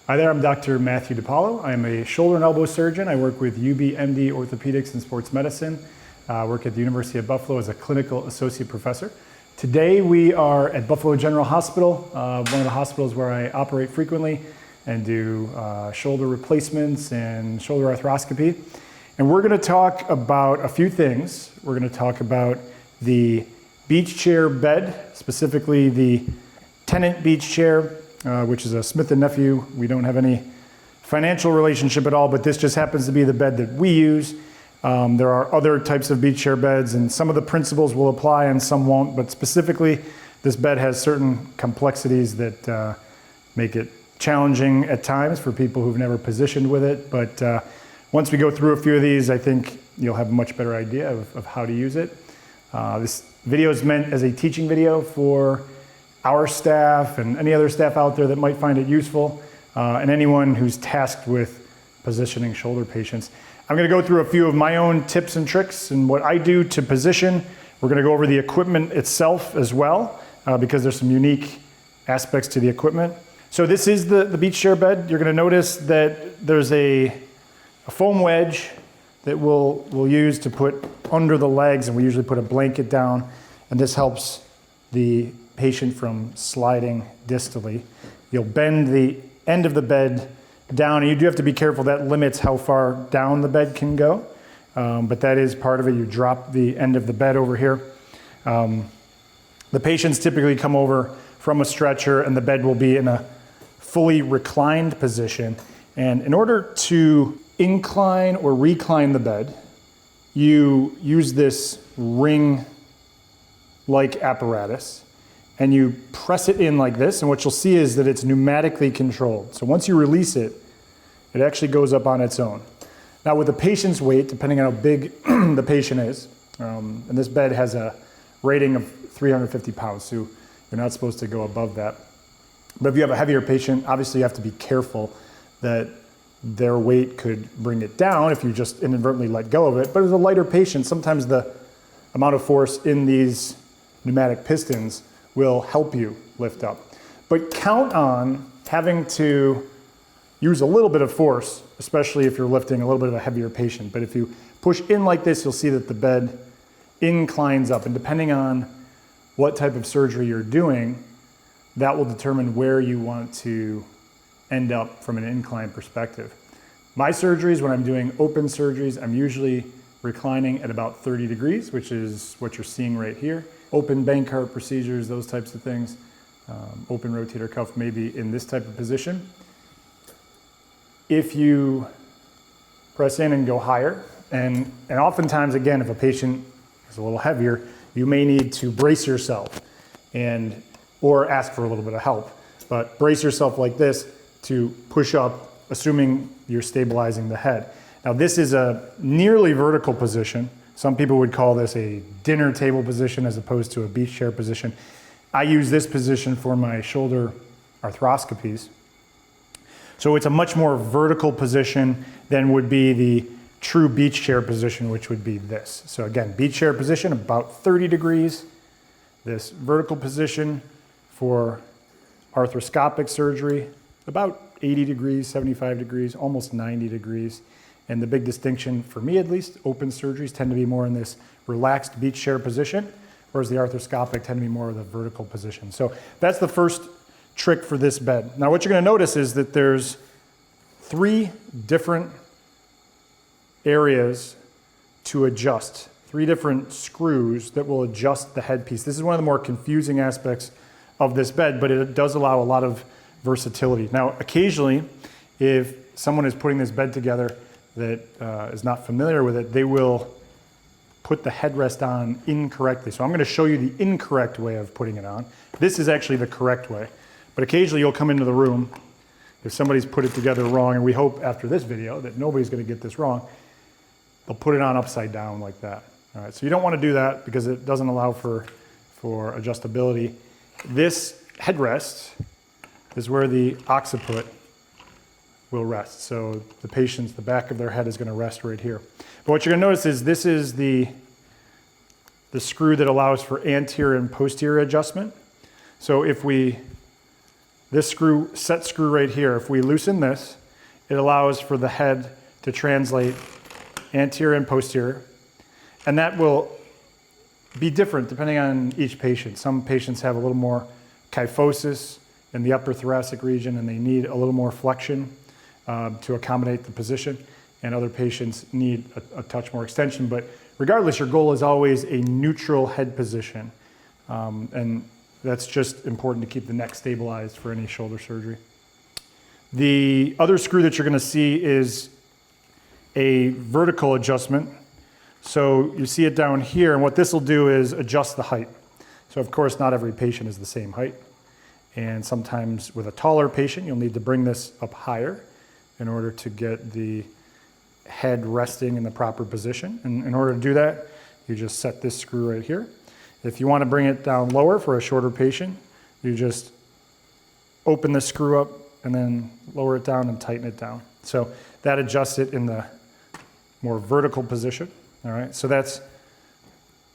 Hi there, I'm Dr. Matthew DiPaolo. I'm a shoulder and elbow surgeon. I work with UBMD Orthopedics and Sports Medicine. I work at the University of Buffalo as a clinical associate professor. Today we are at Buffalo General Hospital, one of the hospitals where I operate frequently and do shoulder replacements and shoulder arthroscopy. And we're going to talk about a few things. We're going to talk about the beach chair bed, specifically the Tennant beach chair, which is a Smith & Nephew. We don't have any financial relationship at all, but this just happens to be the bed that we use. There are other types of beach chair beds, and some of the principles will apply and some won't, but specifically, this bed has certain complexities that make it challenging at times for people who've never positioned with it. But once we go through a few of these, I think you'll have a much better idea of how to use it. This video is meant as a teaching video for our staff and any other staff out there that might find it useful, and anyone who's tasked with positioning shoulder patients. I'm going to go through a few of my own tips and tricks and what I do to position. We're going to go over the equipment itself as well, because there's some unique aspects to the equipment. So this is the beach chair bed. You're going to notice that there's a foam wedge that we'll use to put under the legs, and we usually put a blanket down, and this helps the patient from sliding distally. You'll bend the end of the bed down, and you do have to be careful. That limits how far down the bed can go, but that is part of it. You drop the end of the bed over here. The patients typically come over from a stretcher, and the bed will be in a fully reclined position. And in order to incline or recline the bed, you use this ring-like apparatus, and you press it in like this, and what you'll see is that it's pneumatically controlled. So once you release it, it actually goes up on its own. Now with the patient's weight, depending on how big the patient is, and this bed has a rating of 350 pounds, so you're not supposed to go above that. But if you have a heavier patient, obviously you have to be careful that their weight could bring it down if you just inadvertently let go of it. But as a lighter patient, sometimes the amount of force in these pneumatic pistons will help you lift up. But count on having to use a little bit of force, especially if you're lifting a little bit of a heavier patient. But if you push in like this, you'll see that the bed inclines up. And depending on what type of surgery you're doing, that will determine where you want to end up from an incline perspective. My surgeries, when I'm doing open surgeries, I'm usually reclining at about 30 degrees, which is what you're seeing right here. Open bank heart procedures, those types of things. Open rotator cuff maybe in this type of position. If you press in and go higher, and oftentimes, again, if a patient is a little heavier, you may need to brace yourself or ask for a little bit of help. But brace yourself like this to push up, assuming you're stabilizing the head. Now this is a nearly vertical position. Some people would call this a dinner table position as opposed to a beach chair position. I use this position for my shoulder arthroscopies. So it's a much more vertical position than would be the true beach chair position, which would be this. So again, beach chair position, about 30 degrees. This vertical position for arthroscopic surgery, about 80 degrees, 75 degrees, almost 90 degrees. And the big distinction, for me at least, open surgeries tend to be more in this relaxed beach chair position, whereas the arthroscopic tend to be more of the vertical position. So that's the first trick for this bed. Now what you're going to notice is that there's 3 different areas to adjust, 3 different screws that will adjust the headpiece. This is one of the more confusing aspects of this bed, but it does allow a lot of versatility. Now occasionally, if someone is putting this bed together that is not familiar with it, they will put the headrest on incorrectly. So I'm going to show you the incorrect way of putting it on. This is actually the correct way. But occasionally you'll come into the room if somebody's put it together wrong, and we hope after this video that nobody's going to get this wrong, they'll put it on upside down like that. All right, so you don't want to do that because it doesn't allow for adjustability. This headrest is where the occiput will rest. So the back of their head is going to rest right here. But what you're going to notice is this is the screw that allows for anterior and posterior adjustment. So if this set screw right here, if we loosen this, it allows for the head to translate anterior and posterior. And that will be different depending on each patient. Some patients have a little more kyphosis in the upper thoracic region and they need a little more flexion to accommodate the position. And other patients need a touch more extension. But regardless, your goal is always a neutral head position. And that's just important to keep the neck stabilized for any shoulder surgery. The other screw that you're going to see is a vertical adjustment. So you see it down here, and what this will do is adjust the height. So of course, not every patient is the same height. And sometimes with a taller patient, you'll need to bring this up higher in order to get the head resting in the proper position. And in order to do that, you just set this screw right here. If you want to bring it down lower for a shorter patient, you just open the screw up and then lower it down and tighten it down. So that adjusts it in the more vertical position. All right, so that's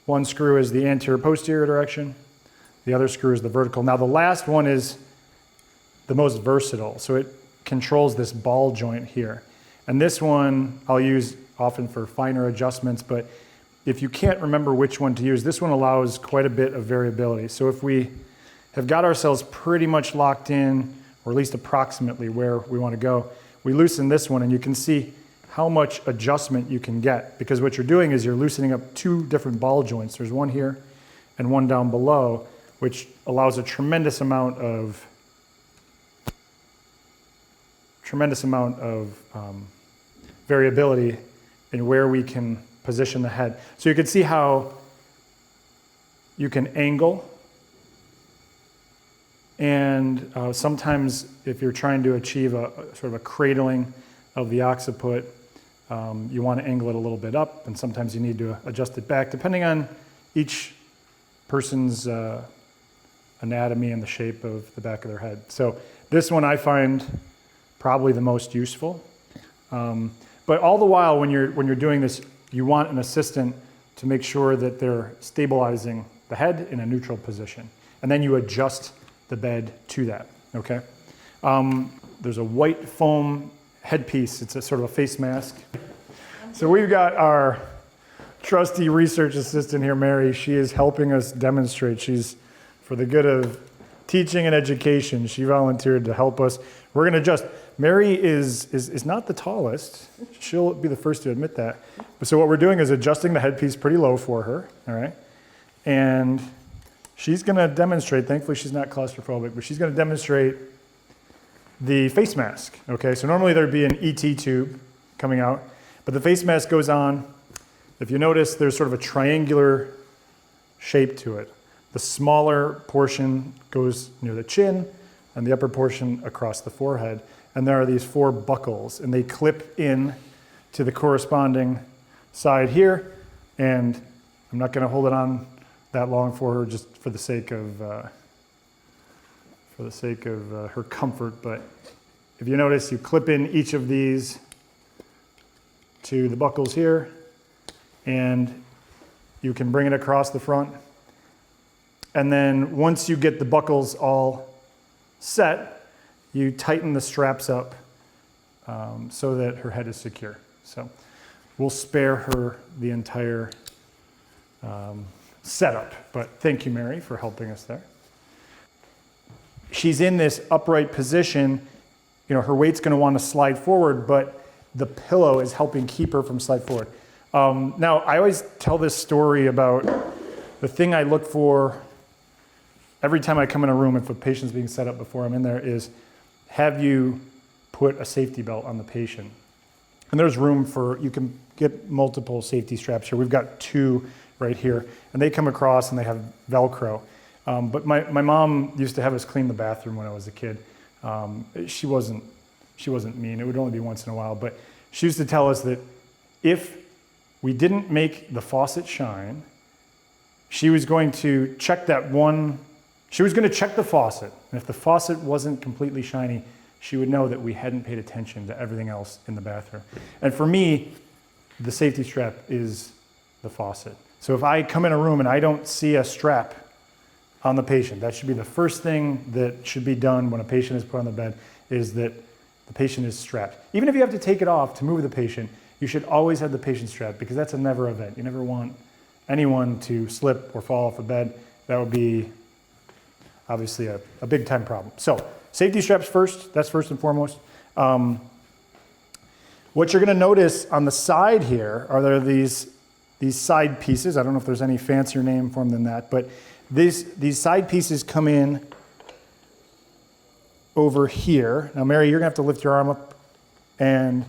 one screw is the anterior posterior direction. The other screw is the vertical. Now the last one is the most versatile. So it controls this ball joint here. And this one I'll use often for finer adjustments, but if you can't remember which one to use, this one allows quite a bit of variability. So if we have got ourselves pretty much locked in, or at least approximately where we want to go, we loosen this one and you can see how much adjustment you can get, because what you're doing is you're loosening up two different ball joints. There's one here and one down below, which allows a tremendous amount of variability in where we can position the head. So you can see how you can angle, and sometimes if you're trying to achieve a sort of a cradling of the occiput, you want to angle it a little bit up, and sometimes you need to adjust it back depending on each person's anatomy and the shape of the back of their head. So this one I find probably the most useful. But all the while when you're doing this, you want an assistant to make sure that they're stabilizing the head in a neutral position. And then you adjust the bed to that, okay? There's a white foam headpiece. It's a sort of a face mask. So we've got our trusty research assistant here, Mary. She is helping us demonstrate. She's, for the good of teaching and education, she volunteered to help us. We're going to adjust. Mary is not the tallest. She'll be the first to admit that. So what we're doing is adjusting the headpiece pretty low for her, all right? And she's going to demonstrate, thankfully she's not claustrophobic, but she's going to demonstrate the face mask, okay? So normally there'd be an ET tube coming out, but the face mask goes on. If you notice, there's sort of a triangular shape to it. The smaller portion goes near the chin, and the upper portion across the forehead. And there are these 4 buckles, and they clip in to the corresponding side here. And I'm not going to hold it on that long for her, just for the sake of her comfort. But if you notice, you clip in each of these to the buckles here, and you can bring it across the front. And then once you get the buckles all set, you tighten the straps up so that her head is secure. So we'll spare her the entire setup, but thank you, Mary, for helping us there. She's in this upright position. You know, her weight's going to want to slide forward, but the pillow is helping keep her from slide forward. Now, I always tell this story about the thing I look for every time I come in a room, if a patient's being set up before I'm in there, is have you put a safety belt on the patient? And there's room for, you can get multiple safety straps here. We've got 2 right here, and they come across and they have Velcro. But my mom used to have us clean the bathroom when I was a kid. She wasn't mean. It would only be once in a while, but she used to tell us that if we didn't make the faucet shine, she was going to check she was going to check the faucet, and if the faucet wasn't completely shiny, she would know that we hadn't paid attention to everything else in the bathroom. And for me, the safety strap is the faucet. So if I come in a room and I don't see a strap on the patient. That should be the first thing that should be done when a patient is put on the bed, is that the patient is strapped. Even if you have to take it off to move the patient, you should always have the patient strapped, because that's a never event. You never want anyone to slip or fall off a bed. That would be obviously a big time problem. So safety straps first, that's first and foremost. What you're gonna notice on the side here are there these side pieces. I don't know if there's any fancier name for them than that, but these side pieces come in over here. Now, Mary, you're gonna have to lift your arm up, and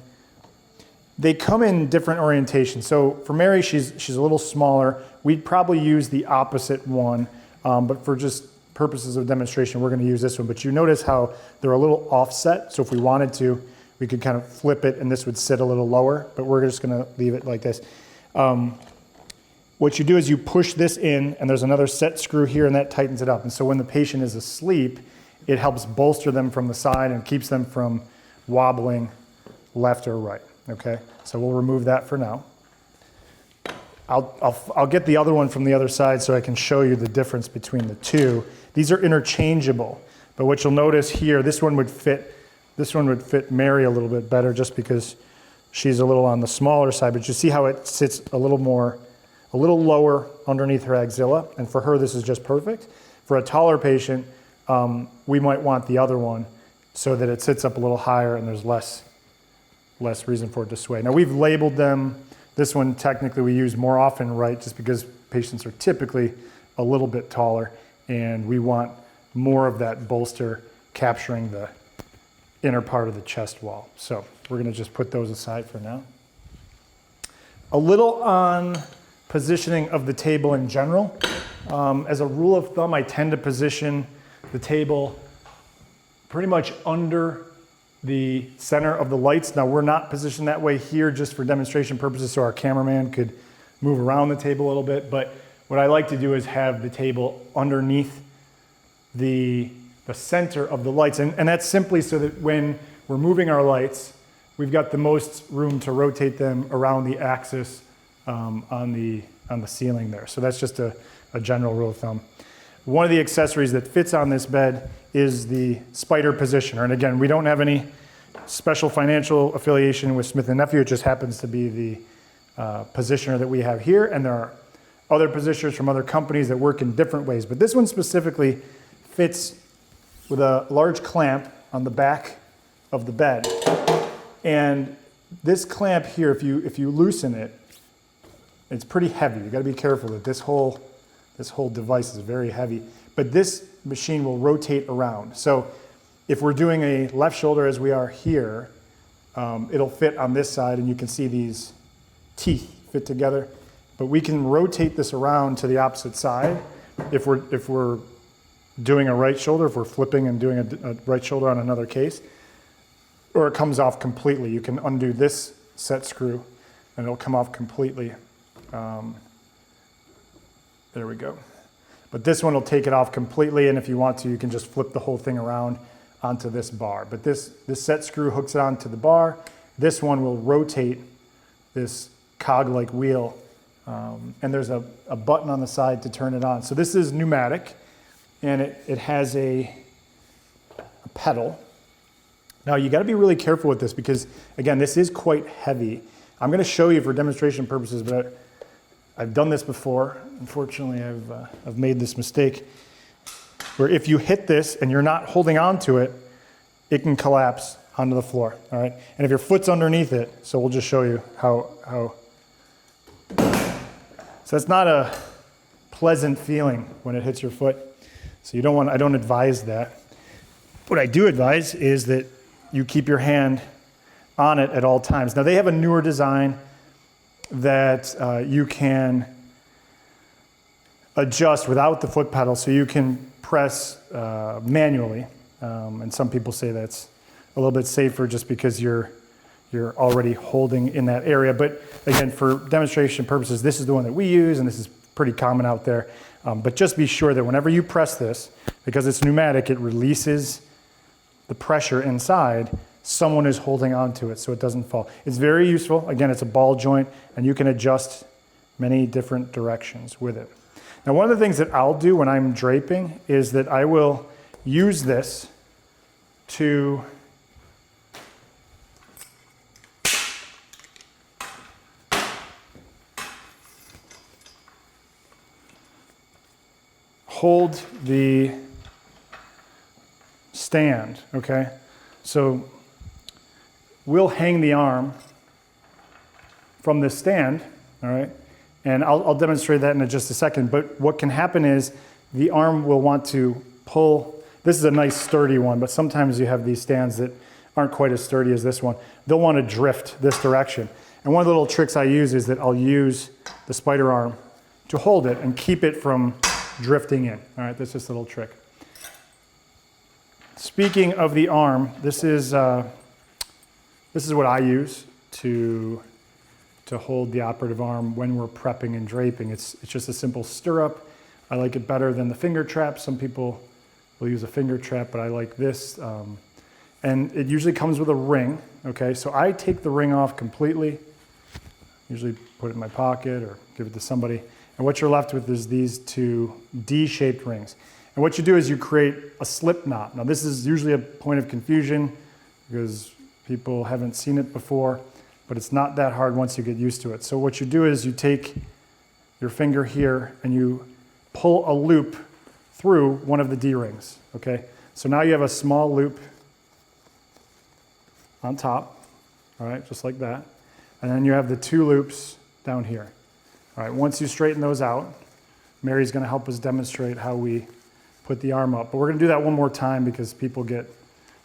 they come in different orientations. So for Mary, she's a little smaller. We'd probably use the opposite one, but for just purposes of demonstration, we're gonna use this one. But you notice how they're a little offset. So if we wanted to, we could kind of flip it and this would sit a little lower, but we're just gonna leave it like this. What you do is you push this in, and there's another set screw here, and that tightens it up. And so when the patient is asleep, it helps bolster them from the side and keeps them from wobbling left or right, okay? So we'll remove that for now. I'll get the other one from the other side so I can show you the difference between the two. These are interchangeable, but what you'll notice here, this one would fit Mary a little bit better just because she's a little on the smaller side, but you see how it sits a little lower underneath her axilla, and for her this is just perfect. For a taller patient, we might want the other one so that it sits up a little higher and there's less reason for it to sway. Now we've labeled them. This one technically we use more often right, just because patients are typically a little bit taller and we want more of that bolster capturing the inner part of the chest wall. So we're gonna just put those aside for now. A little on positioning of the table in general. As a rule of thumb, I tend to position the table pretty much under the center of the lights. Now we're not positioned that way here just for demonstration purposes so our cameraman could move around the table a little bit, but what I like to do is have the table underneath the center of the lights, and that's simply so that when we're moving our lights, we've got the most room to rotate them around the axis on the ceiling there. So that's just a general rule of thumb. One of the accessories that fits on this bed is the spider positioner. And again, we don't have any special financial affiliation with Smith & Nephew. It just happens to be the positioner that we have here. And there are other positioners from other companies that work in different ways. But this one specifically fits with a large clamp on the back of the bed. And this clamp here, if you loosen it, it's pretty heavy. You gotta be careful that this whole device is very heavy, but this machine will rotate around. So if we're doing a left shoulder as we are here, it'll fit on this side and you can see these teeth fit together, but we can rotate this around to the opposite side. If we're doing a right shoulder, if we're flipping and doing a right shoulder on another case, or it comes off completely, you can undo this set screw and it'll come off completely. There we go. But this one will take it off completely, and if you want to, you can just flip the whole thing around onto this bar. But this set screw hooks it onto the bar. This one will rotate this cog-like wheel, and there's a button on the side to turn it on. So this is pneumatic, and it has a pedal. Now you gotta be really careful with this because, again, this is quite heavy. I'm gonna show you for demonstration purposes, but I've done this before. Unfortunately, I've made this mistake where if you hit this and you're not holding on to it, it can collapse onto the floor, all right? And if your foot's underneath it, so we'll just show you how. So it's not a pleasant feeling when it hits your foot. So I don't advise that. What I do advise is that you keep your hand on it at all times. Now they have a newer design that you can adjust without the foot pedal, so you can press manually. And some people say that's a little bit safer just because you're already holding in that area. But again, for demonstration purposes, this is the one that we use, and this is pretty common out there. But just be sure that whenever you press this, because it's pneumatic, it releases the pressure inside. Someone is holding on to it so it doesn't fall. It's very useful. Again, it's a ball joint and you can adjust many different directions with it. Now, one of the things that I'll do when I'm draping is that I will use this to hold the stand, okay? So we'll hang the arm from this stand, all right? And I'll demonstrate that in just a second, but what can happen is the arm will want to pull. This is a nice sturdy one, but sometimes you have these stands that aren't quite as sturdy as this one. They'll want to drift this direction. And one of the little tricks I use is that I'll use the spider arm to hold it and keep it from drifting in. All right, that's just a little trick. Speaking of the arm, this is what I use to hold the operative arm when we're prepping and draping. It's just a simple stirrup. I like it better than the finger trap. Some people will use a finger trap, but I like this. And it usually comes with a ring, okay? So I take the ring off completely, usually put it in my pocket or give it to somebody. And what you're left with is these two D-shaped rings. And what you do is you create a slip knot. Now this is usually a point of confusion because people haven't seen it before, but it's not that hard once you get used to it. So what you do is you take your finger here and you pull a loop through one of the D-rings, okay? So now you have a small loop on top, all right, just like that. And then you have the two loops down here. All right, once you straighten those out, Mary's gonna help us demonstrate how we put the arm up. But we're gonna do that one more time because people get a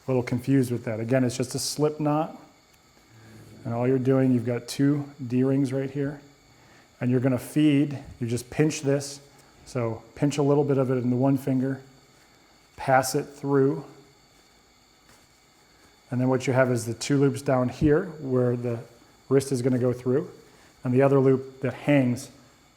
little confused with that. Again, it's just a slip knot. And all you're doing, you've got two D-rings right here. And you're gonna feed, you just pinch this. So pinch a little bit of it in the one finger, pass it through. And then what you have is the two loops down here where the wrist is gonna go through, and the other loop that hangs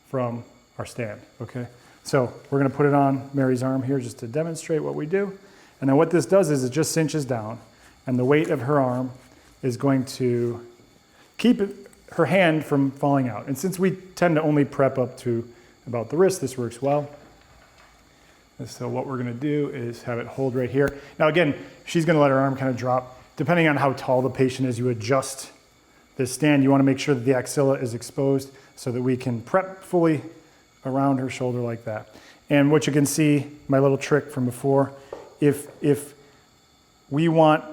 from our stand, okay? So we're gonna put it on Mary's arm here just to demonstrate what we do. And then what this does is it just cinches down, and the weight of her arm is going to keep her hand from falling out. And since we tend to only prep up to about the wrist, this works well. And so what we're gonna do is have it hold right here. Now again, she's gonna let her arm kind of drop. Depending on how tall the patient is, you adjust this stand. You wanna make sure that the axilla is exposed so that we can prep fully around her shoulder like that. And what you can see, my little trick from before, if we want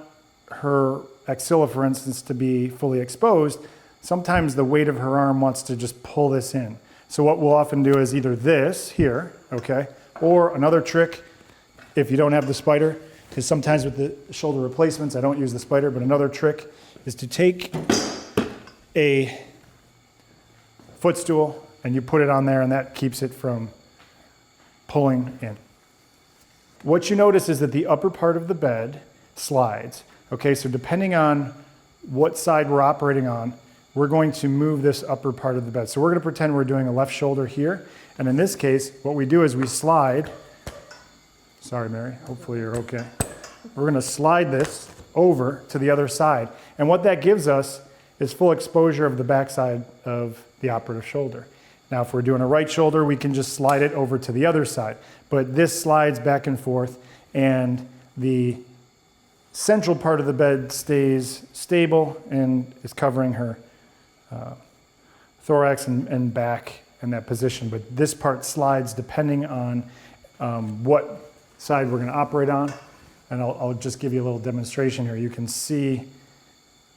her axilla, for instance, to be fully exposed, sometimes the weight of her arm wants to just pull this in. So what we'll often do is either this here, okay, or another trick, if you don't have the spider, because sometimes with the shoulder replacements, I don't use the spider, but another trick is to take a footstool and you put it on there, and that keeps it from pulling in. What you notice is that the upper part of the bed slides. Okay, so depending on what side we're operating on, we're going to move this upper part of the bed. So we're gonna pretend we're doing a left shoulder here. And in this case, what we do is we slide, sorry Mary, hopefully you're okay. We're gonna slide this over to the other side. And what that gives us is full exposure of the backside of the operative shoulder. Now, if we're doing a right shoulder, we can just slide it over to the other side. But this slides back and forth, and the central part of the bed stays stable and is covering her thorax and back in that position. But this part slides depending on what side we're going to operate on. And I'll just give you a little demonstration here. You can see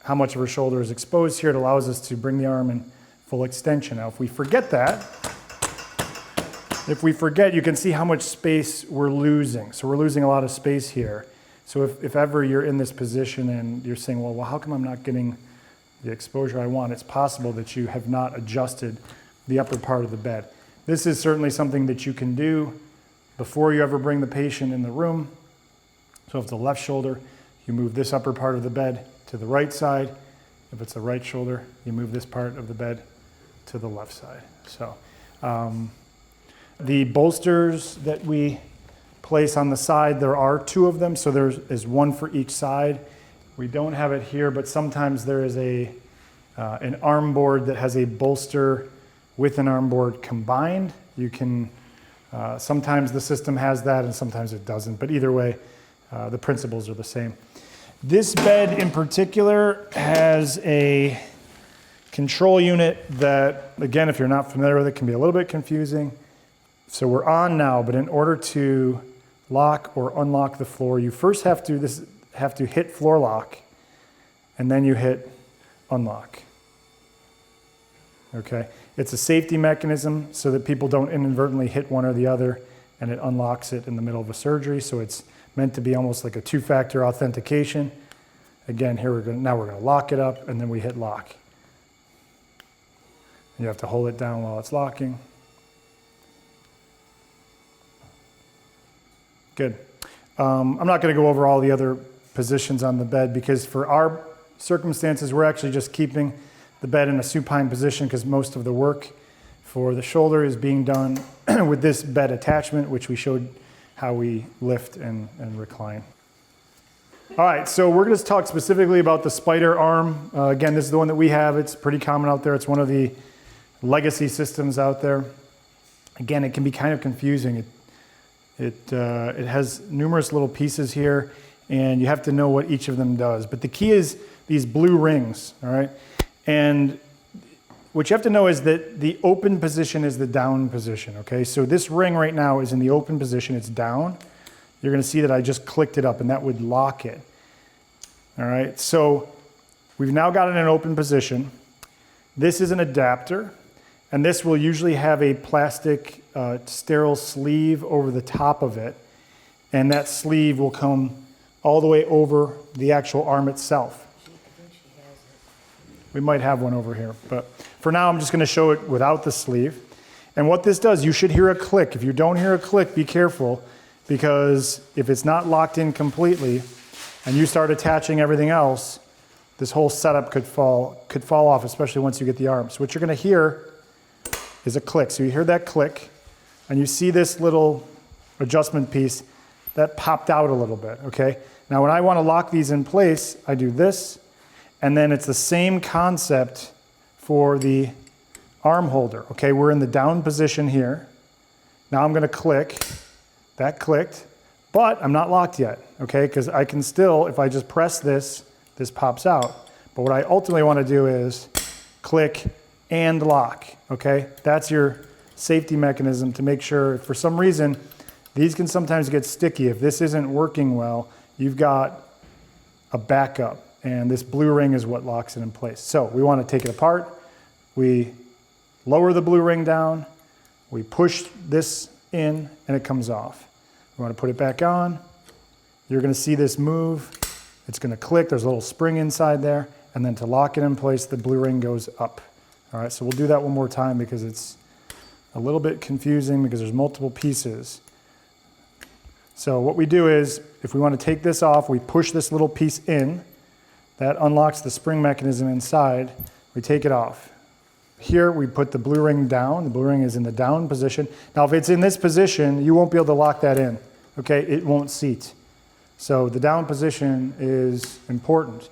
how much of her shoulder is exposed here. It allows us to bring the arm in full extension. Now, if we forget that, you can see how much space we're losing. So we're losing a lot of space here. So if ever you're in this position and you're saying, well, how come I'm not getting the exposure I want? It's possible that you have not adjusted the upper part of the bed. This is certainly something that you can do before you ever bring the patient in the room. So if it's the left shoulder, you move this upper part of the bed to the right side. If it's the right shoulder, you move this part of the bed to the left side. So the bolsters that we place on the side, there are two of them, so there is one for each side. We don't have it here, but sometimes there is an arm board that has a bolster with an arm board combined. You can Sometimes the system has that and sometimes it doesn't, but either way, the principles are the same. This bed in particular has a control unit that, again, if you're not familiar with it, can be a little bit confusing. So we're on now, but in order to lock or unlock the floor, you first have to hit floor lock, and then you hit unlock. Okay, it's a safety mechanism so that people don't inadvertently hit one or the other, and it unlocks it in the middle of a surgery. So it's meant to be almost like a two-factor authentication. Again, now we're going to lock it up, and then we hit lock. You have to hold it down while it's locking. Good. I'm not going to go over all the other positions on the bed because for our circumstances, we're actually just keeping the bed in a supine position because most of the work for the shoulder is being done with this bed attachment, which we showed how we lift and recline. All right, so we're going to talk specifically about the spider arm. Again, this is the one that we have. It's pretty common out there. It's one of the legacy systems out there. Again, it can be kind of confusing. It has numerous little pieces here, and you have to know what each of them does. But the key is these blue rings, all right? And what you have to know is that the open position is the down position, okay? So this ring right now is in the open position. It's down. You're going to see that I just clicked it up, and that would lock it, all right? So we've now got it in an open position. This is an adapter. And this will usually have a plastic sterile sleeve over the top of it. And that sleeve will come all the way over the actual arm itself. We might have one over here, but for now I'm just going to show it without the sleeve. And what this does, you should hear a click. If you don't hear a click, be careful, because if it's not locked in completely and you start attaching everything else, this whole setup could fall off, especially once you get the arm. So what you're going to hear is a click. So you hear that click, and you see this little adjustment piece that popped out a little bit, okay? Now when I want to lock these in place, I do this, and then it's the same concept for the arm holder, okay? We're in the down position here. Now I'm going to click. That clicked, but I'm not locked yet, okay? Because I can still, if I just press this, this pops out. But what I ultimately want to do is click and lock, okay? That's your safety mechanism to make sure, if for some reason, these can sometimes get sticky. If this isn't working well, you've got a backup, and this blue ring is what locks it in place. So we want to take it apart. We lower the blue ring down, we push this in, and it comes off. We want to put it back on. You're going to see this move. It's going to click. There's a little spring inside there, and then to lock it in place, the blue ring goes up. All right, so we'll do that one more time because it's a little bit confusing because there's multiple pieces. So what we do is, if we want to take this off, we push this little piece in. That unlocks the spring mechanism inside. We take it off. Here we put the blue ring down. The blue ring is in the down position. Now if it's in this position, you won't be able to lock that in, okay? It won't seat. So the down position is important.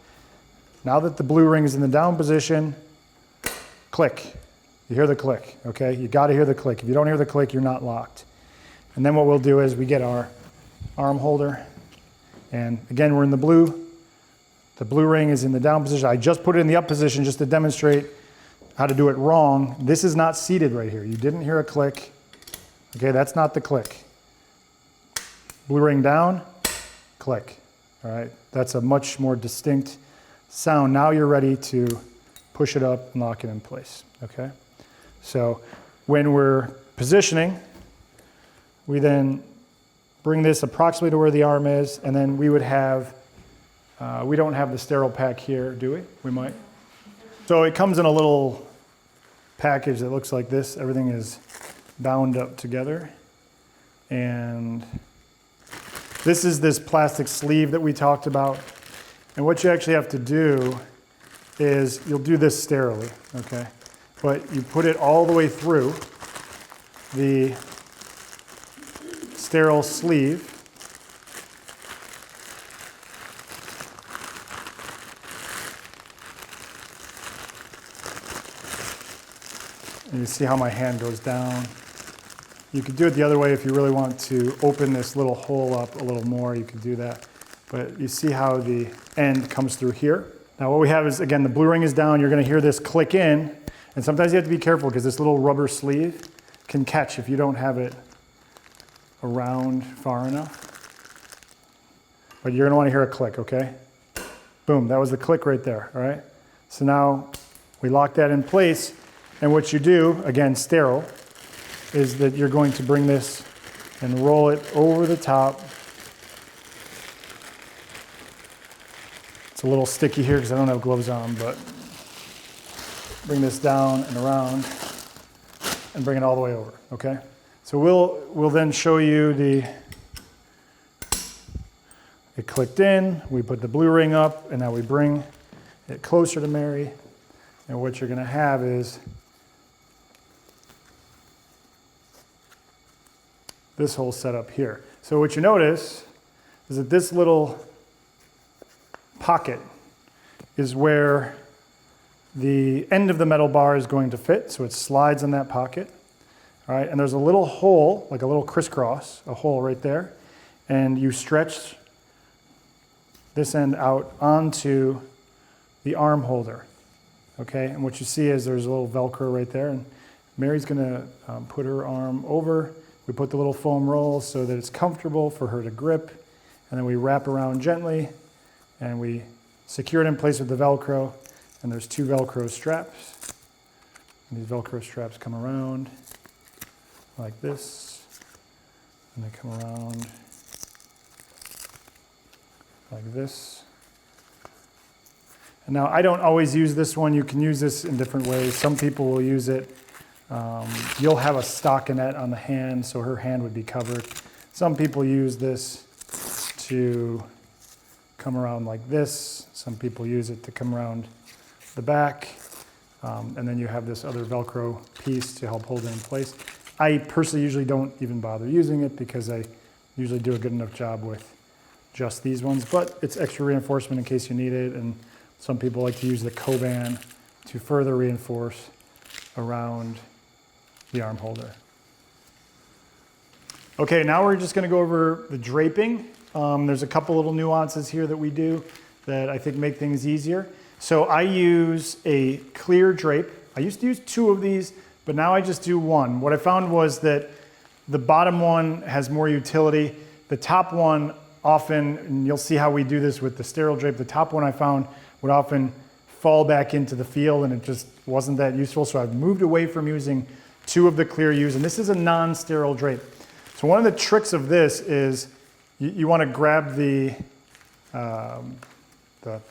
Now that the blue ring is in the down position, click. You hear the click, okay? You got to hear the click. If you don't hear the click, you're not locked. And then what we'll do is we get our arm holder, and again, we're in the blue. The blue ring is in the down position. I just put it in the up position just to demonstrate how to do it wrong. This is not seated right here. You didn't hear a click. Okay, that's not the click. Blue ring down, click. All right, that's a much more distinct sound. Now you're ready to push it up and lock it in place, okay? So when we're positioning, we then bring this approximately to where the arm is, and then we would have, we don't have the sterile pack here, do we? We might. So it comes in a little package that looks like this. Everything is bound up together. And this is this plastic sleeve that we talked about. And what you actually have to do is, you'll do this sterilely, okay? But you put it all the way through the sterile sleeve. And you see how my hand goes down. You could do it the other way if you really want to open this little hole up a little more, you could do that. But you see how the end comes through here. Now what we have is, again, the blue ring is down, you're gonna hear this click in, and sometimes you have to be careful because this little rubber sleeve can catch if you don't have it around far enough. But you're gonna wanna hear a click, okay? Boom, that was the click right there, all right? So now we lock that in place, and what you do, again, sterile, is that you're going to bring this and roll it over the top. It's a little sticky here because I don't have gloves on, but bring this down and around and bring it all the way over, okay? So we'll then show you it clicked in, we put the blue ring up, and now we bring it closer to Mary, and what you're gonna have is this whole setup here. So what you notice is that this little pocket is where the end of the metal bar is going to fit, so it slides in that pocket. All right, and there's a little hole, like a little crisscross, a hole right there, and you stretch this end out onto the arm holder, okay? And what you see is there's a little Velcro right there, and Mary's gonna put her arm over. We put the little foam roll so that it's comfortable for her to grip, and then we wrap around gently, and we secure it in place with the Velcro, and there's 2 Velcro straps. And these Velcro straps come around like this, and they come around like this. And now I don't always use this one. You can use this in different ways. Some people will use it. You'll have a stockinette on the hand, so her hand would be covered. Some people use this to come around like this. Some people use it to come around the back. And then you have this other Velcro piece to help hold it in place. I personally usually don't even bother using it because I usually do a good enough job with just these ones, but it's extra reinforcement in case you need it, and some people like to use the Coban to further reinforce around the arm holder. Okay, now we're just gonna go over the draping. There's a couple little nuances here that we do that I think make things easier. So I use a clear drape. I used to use 2 of these, but now I just do 1. What I found was that the bottom one has more utility. The top one often, and you'll see how we do this with the sterile drape, the top one I found would often fall back into the field and it just wasn't that useful. So I've moved away from using 2 of the clear U's, and this is a non-sterile drape. So one of the tricks of this is you want to grab the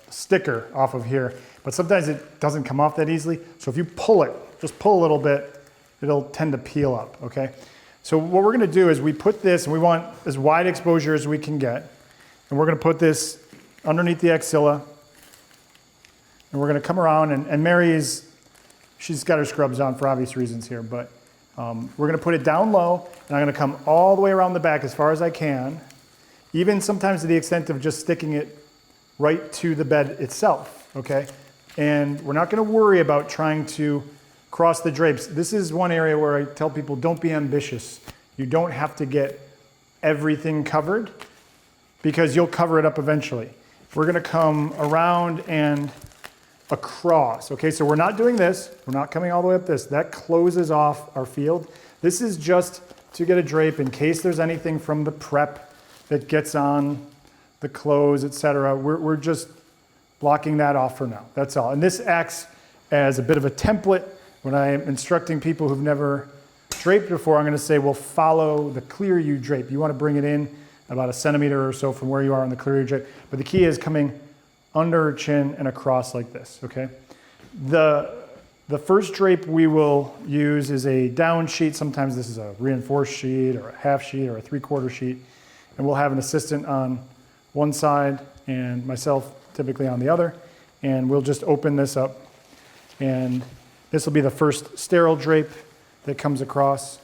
sticker off of here, but sometimes it doesn't come off that easily. So if you pull it, just pull a little bit, it'll tend to peel up, okay? So what we're gonna do is we put this, and we want as wide exposure as we can get, and we're gonna put this underneath the axilla, and we're gonna come around, and she's got her scrubs on for obvious reasons here, but we're gonna put it down low, and I'm gonna come all the way around the back as far as I can, even sometimes to the extent of just sticking it right to the bed itself, okay? And we're not gonna worry about trying to cross the drapes. This is one area where I tell people, don't be ambitious. You don't have to get everything covered because you'll cover it up eventually. We're gonna come around and across, okay? So we're not doing this. We're not coming all the way up this. That closes off our field. This is just to get a drape in case there's anything from the prep that gets on the clothes, etc. We're just blocking that off for now. That's all. And this acts as a bit of a template. When I'm instructing people who've never draped before, I'm going to say, well, follow the clear U drape. You want to bring it in about 1 centimeter or so from where you are on the clear U drape. But the key is coming under her chin and across like this, okay? The first drape we will use is a down sheet. Sometimes this is a reinforced sheet or a half sheet or a 3/4 sheet. And we'll have an assistant on one side and myself typically on the other. And we'll just open this up. And this will be the first sterile drape that comes across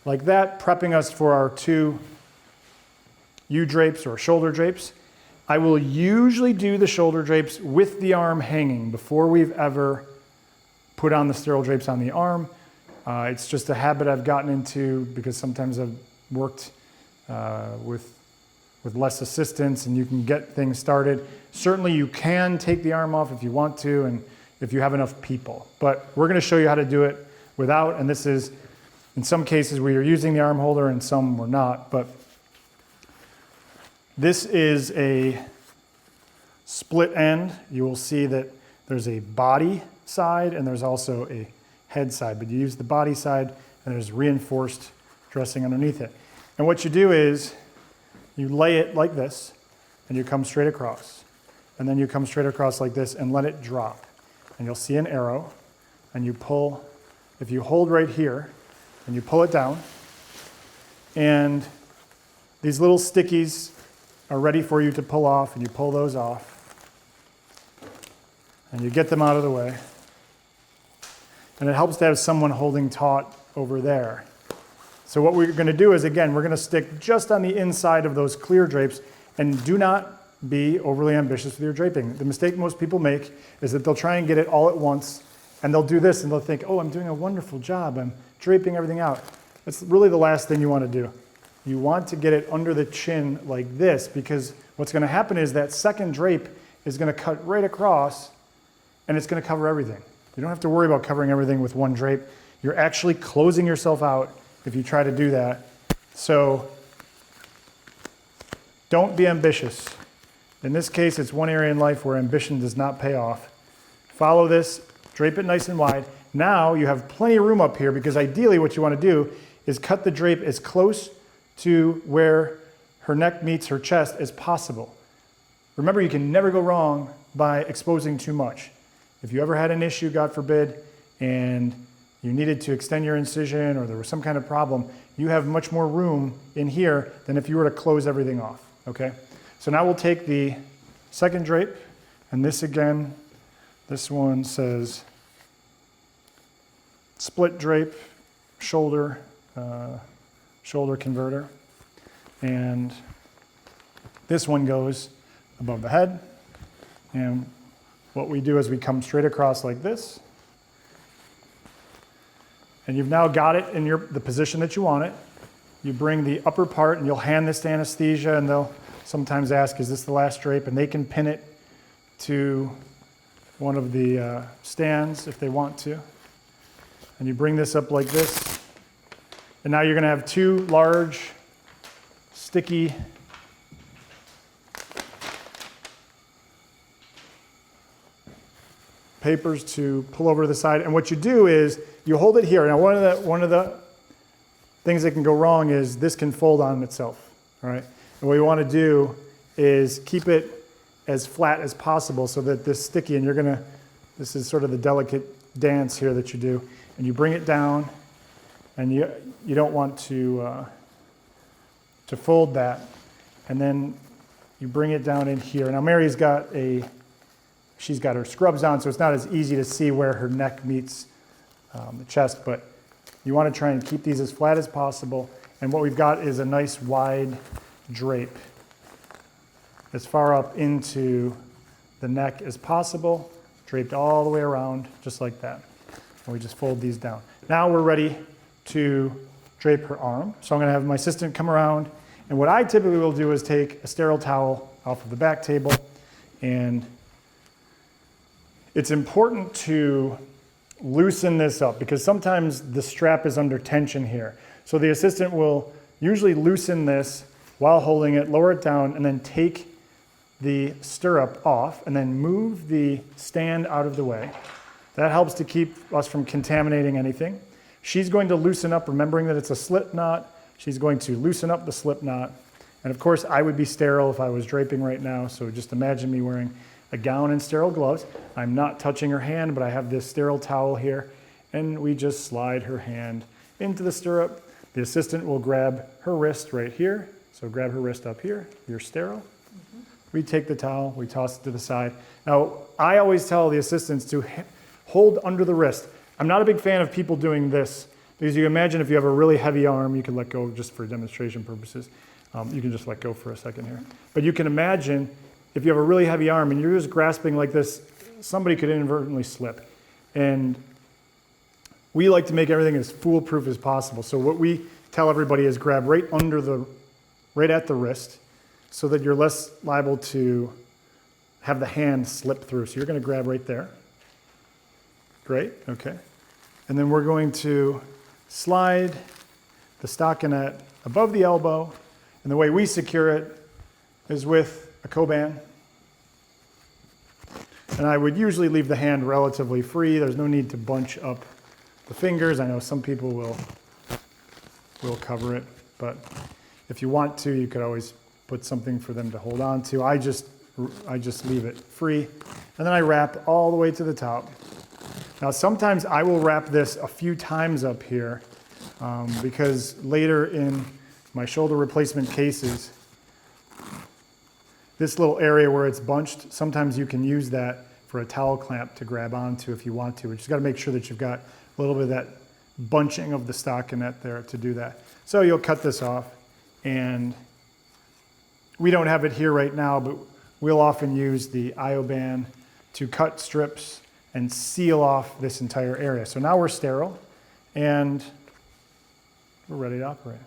like that, prepping us for our 2 U drapes or shoulder drapes. I will usually do the shoulder drapes with the arm hanging before we've ever put on the sterile drapes on the arm. It's just a habit I've gotten into because sometimes I've worked with less assistance and you can get things started. Certainly you can take the arm off if you want to and if you have enough people. But we're going to show you how to do it without, and this is, in some cases we are using the arm holder and some we're not, but this is a split end. You will see that there's a body side and there's also a head side, but you use the body side and there's reinforced dressing underneath it. And what you do is you lay it like this and you come straight across. And then you come straight across like this and let it drop. And you'll see an arrow and you pull, if you hold right here and you pull it down, and these little stickies are ready for you to pull off, and you pull those off and you get them out of the way. And it helps to have someone holding taut over there. So what we're going to do is, again, we're going to stick just on the inside of those clear drapes, and do not be overly ambitious with your draping. The mistake most people make is that they'll try and get it all at once, and they'll do this and they'll think, oh, I'm doing a wonderful job, I'm draping everything out. That's really the last thing you want to do. You want to get it under the chin like this, because what's going to happen is that second drape is going to cut right across and it's going to cover everything. You don't have to worry about covering everything with one drape. You're actually closing yourself out if you try to do that. So don't be ambitious. In this case, it's one area in life where ambition does not pay off. Follow this, drape it nice and wide. Now you have plenty of room up here, because ideally what you want to do is cut the drape as close to where her neck meets her chest as possible. Remember, you can never go wrong by exposing too much. If you ever had an issue, God forbid, and you needed to extend your incision or there was some kind of problem, you have much more room in here than if you were to close everything off, okay? So now we'll take the second drape, and this again, this one says split drape, shoulder converter, and this one goes above the head. And what we do is we come straight across like this, and you've now got it in the position that you want it. You bring the upper part and you'll hand this to anesthesia, and they'll sometimes ask, is this the last drape? And they can pin it to one of the stands if they want to. And you bring this up like this. And now you're going to have two large, sticky papers to pull over to the side. And what you do is you hold it here. Now one of the things that can go wrong is this can fold on itself. All right. And what you want to do is keep it as flat as possible so that this sticky, and this is sort of the delicate dance here that you do, and you bring it down, and you don't want to fold that, and then you bring it down in here. Now Mary's she's got her scrubs on, so it's not as easy to see where her neck meets the chest, but you want to try and keep these as flat as possible. And what we've got is a nice wide drape as far up into the neck as possible, draped all the way around, just like that. And we just fold these down. Now we're ready to drape her arm. So I'm going to have my assistant come around, and what I typically will do is take a sterile towel off of the back table, and it's important to loosen this up because sometimes the strap is under tension here. So the assistant will usually loosen this while holding it, lower it down, and then take the stirrup off and then move the stand out of the way. That helps to keep us from contaminating anything. She's going to loosen up, remembering that it's a slip knot. She's going to loosen up the slip knot. And of course, I would be sterile if I was draping right now, so just imagine me wearing a gown and sterile gloves. I'm not touching her hand, but I have this sterile towel here, and we just slide her hand into the stirrup. The assistant will grab her wrist right here. So grab her wrist up here. You're sterile. Mm-hmm. We take the towel, we toss it to the side. Now, I always tell the assistants to hold under the wrist. I'm not a big fan of people doing this, because you imagine if you have a really heavy arm, you can let go just for demonstration purposes. You can just let go for a second here. But you can imagine if you have a really heavy arm and you're just grasping like this, somebody could inadvertently slip. And We like to make everything as foolproof as possible. So what we tell everybody is grab right at the wrist so that you're less liable to have the hand slip through. So you're going to grab right there. Great, okay. And then we're going to slide the stockinette above the elbow, and the way we secure it is with a Coban. And I would usually leave the hand relatively free. There's no need to bunch up the fingers. I know some people will cover it, but if you want to, you could always put something for them to hold on to. I just leave it free, and then I wrap all the way to the top. Now sometimes I will wrap this a few times up here because later in my shoulder replacement cases, this little area where it's bunched, sometimes you can use that for a towel clamp to grab onto if you want to. But you just got to make sure that you've got a little bit of that bunching of the stockinette there to do that. So you'll cut this off, and we don't have it here right now, but we'll often use the IOBAN to cut strips and seal off this entire area. So now we're sterile and we're ready to operate.